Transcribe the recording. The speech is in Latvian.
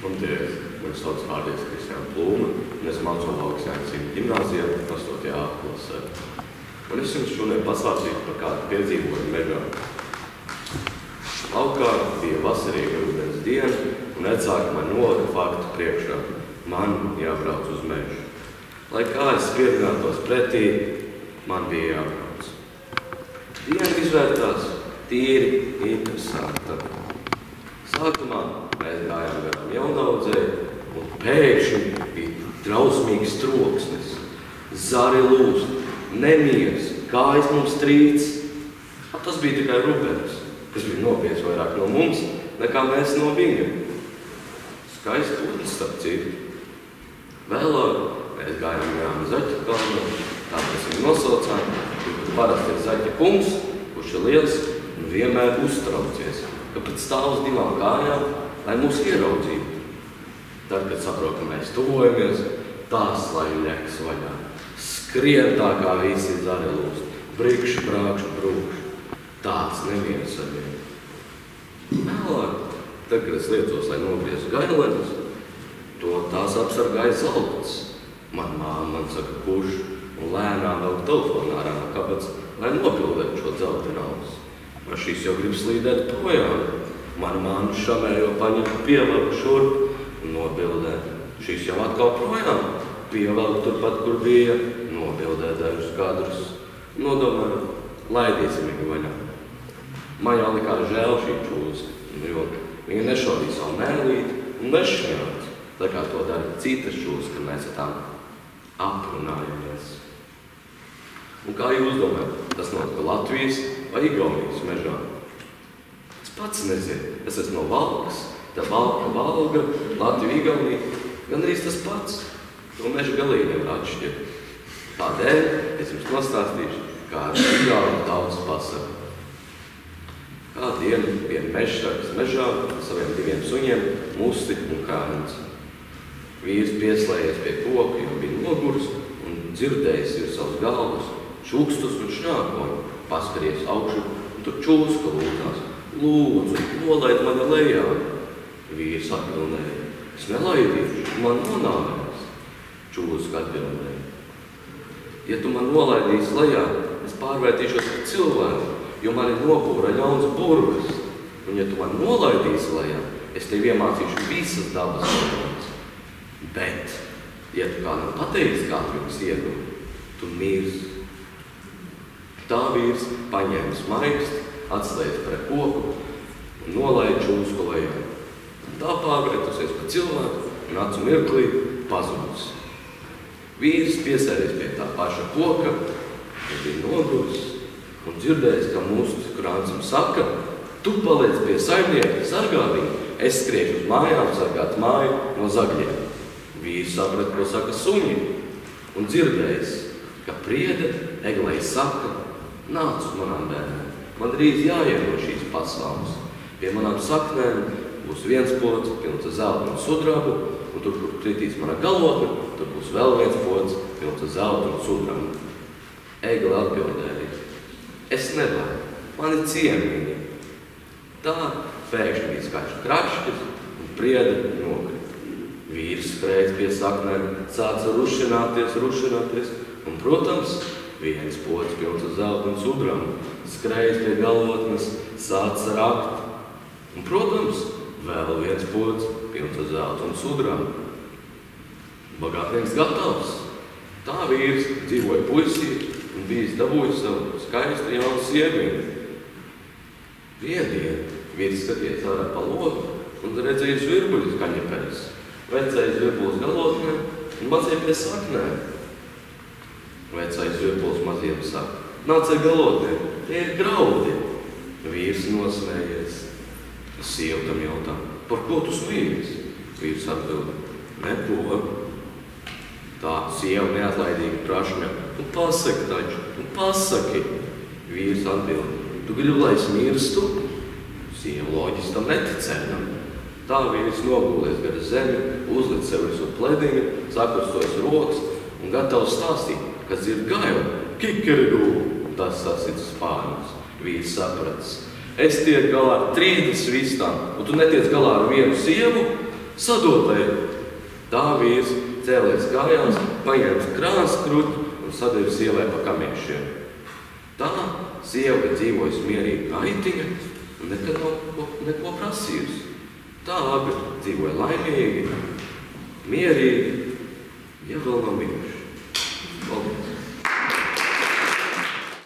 Labdien, mani sauc vārdies Kristiāna Plūma, un es mācos Lauksjāņas ģimnāzijā 8. klasē. Un es jums šodien pastāstīšu par kādu piedzīvojumu mežā. Laukā bija vasarīga ūdens diena, un vecāki man nolika faktu priekšā. Man jābrauc uz mežu. Lai kā es spiedinātos pretī, man bija jābrauc. Diena izvērtās tīri interesanta. Sākumā mēs gājām garām Jaundaudzei, un pēkšņi bija drausmīgs troksnis. Zari lūst, nemiers, kājas mums trīc. Tas bija tikai Rubens, kas bija nopietns vairāk no mums, nekā mēs no viņa. Skaists ūdens starp citu. Vēlāk mēs gājām garām Zaķa kalnu, tā mēs viņu nosaucām, kur parasti ir Zaķa kungs, kurš ir liels un vienmēr uztraucies, ka pat stāv uz divām kājām, lai mūs ieraudzītu. Tad, kad saprot, ka mēs tuvojamies, tās lai ļeks vaļā. Skrien tā, kā visi zari lūst, brikši, brākši, brūkši. Tāds neviens ar vienu. Vēlāk, tad, kad es liecos, lai nogriezu gailenes, to tās apsargāja zelts. Man māma man saka, kurš, un lēnām vēl telefonā ārā no kabatas, lai nopildētu šo zelta naudas. Man šīs jau grib slīdēt projām. Mana māma šamējo paņem pievelku šurp un nobildē. Šīs jau atkal projām. Pievelku turpat, kur bija, nobildē dažus kadrus. Nodomāju, laidīsim viņu vaļā. Man jau likās žēl šī čūska, jo viņa nešaudīja savu mēlīti un nešņāca, tā kā to dara citas čūskas, kad mēs ar tām aprunājamies. Un kā jūs domājat, tas notika Latvijas vai Igaunijas mežā? Es pats nezinu, es esmu no Valkas, tā Valka, Valga, Latvija, Igaunija, gandrīz tas pats. To meža galīgi nevar atšķirt. Tādēļ es jums nostāstīšu, kā ar Igaunu tautas pasaka. Kādu dienu bija mežsargs mežā ar saviem 2 suņiem, Musti un Kāniņš. Vīrs pieslējies pie koka, jo bija noguris un dzirdējis ir savus galvas, čukstus un šņākoņu, paskaries augšu, un tur čūska lūdzās. Lūdzu, nolaid mani lejā. Vīrs atbildēja, es nelaidīšu, man nonāvēs. Čūska atbildēja, ja tu man nolaidīsi lejā, es pārvērtīšos par cilvēku, jo mani nopūra ļauns burvis. Un ja tu man nolaidīsi lejā, es tev iemācīšu visas dabas lietas. Bet, ja tu kādam pateiksi, kā tu jums ieguvi, tu mirsi. Tā vīrs paņēma smaigsti, atslēdz pret koku un nolaida čūsku lejā. Tā pārvērtusies par cilvēku un acu mirklī pazudus. Vīrs piesēries pie tā paša koka, un bija noguris un dzirdējis, ka mūsu krāncam saka, tu paliec pie saimnieka, sargā viņu, es skriešu uz mājām sargāt māju no zagļiem. Vīrs saprat, ko saka suņi, un dzirdējis, ka priede eglei saka, nāc uz manām bērnēm, man drīz jāiet no šīs pasaules. Pie manām saknēm būs viens pods pilns ar zeltu un sudrabu, un tur, kur kritīs mana galotne, tur būs vēl viens pods pilns ar zeltu un sudrabu. Egle atbildēja, es nevaru, man ir ciemiņi. Tā pēkšņi bija skaļš krašķis un priede nokrita. Vīrs skrēja pie saknēm, sāca rušināties, un, protams, viens pods pilns ar zeltu un sudrabu, skrēja pie galotnes, sāca rakt. Un, protams, vēl viens pods pilns ar zeltu un sudrabu. Bagātnieks gatavs. Tā vīrs dzīvoja puisī un bijis dabūjis savu skaistu jaunu sieviņu. Viendien vīrs skaties ārā pa logu un redzējis virbuļus kaņepēs. Vecais virbulis galotnē un mazie pie saknēm. Vecais virbulis maziem saka, nāc ar galotnēm, tie ir graudi. Vīrs nosmējies. Sieva tam jautā, par ko tu smījies? Vīrs atbilda, neko. Tā sieva neatlaidīgi prašņa, tu pasaki taču, tu pasaki. Vīrs atbilda, tu gribi, lai es mirstu? Sieva loģiski tam neticēja. Tā vīrs nogūlies gar zemi, uzlic sev visu plediņu, sakrustojas rokas un gatavs stāstīt, ka dzird gailu, kikerigū, un tas sasits spārnus. Vīrs sapratis, es tiek galā ar 30 vistām, un tu netiec galā ar vienu sievu, sadotēja. Tā vīrs cēlies kājās, paņēmis krānas kruķi un sadeva sievai pa kamiešiem. Tā sieva dzīvojas mierīgi aitiņa un nekad neko prasījusi. Tā abi dzīvoja laimīgi, mierīgi, ja vēl nav bijuši.